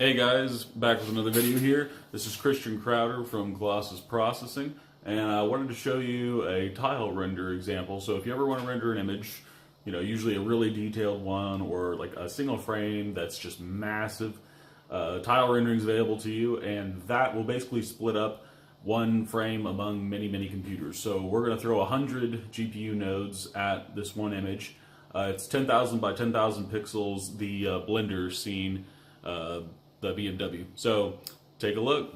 Hey guys, back with another video here. This is Christian Crowder from Colossus Processing, and I wanted to show you a tile render example. So if you ever want to render an image, usually a really detailed one or like a single frame that's just massive, tile rendering is available to you, and that will basically split up one frame among many computers. So we're going to throw 100 GPU nodes at this one image. It's 10,000 by 10,000 pixels, the Blender scene, the BMW. So take a look.